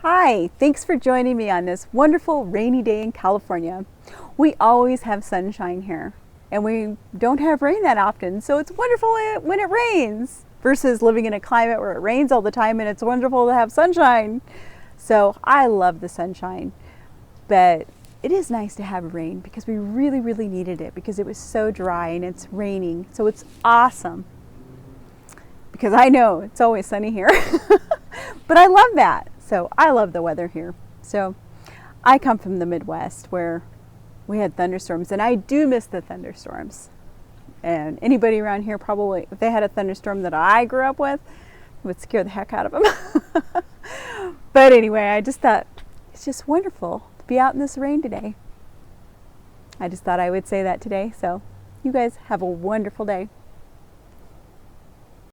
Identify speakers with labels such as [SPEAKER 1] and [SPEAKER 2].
[SPEAKER 1] Hi, thanks for joining me on this wonderful rainy day in California. We always have sunshine here, and we don't have rain that often, so it's wonderful when it rains versus living in a climate where it rains all the time and it's wonderful to have sunshine. So I love the sunshine, but it is nice to have rain because we really needed it because it was so dry and it's raining. So it's awesome because I know it's always sunny here, but I love that. So I love the weather here. So I come from the Midwest where we had thunderstorms, and I do miss the thunderstorms. And anybody around here probably, if they had a thunderstorm that I grew up with, it would scare the heck out of them. But anyway, I just thought it's just wonderful to be out in this rain today. I just thought I would say that today. So you guys have a wonderful day.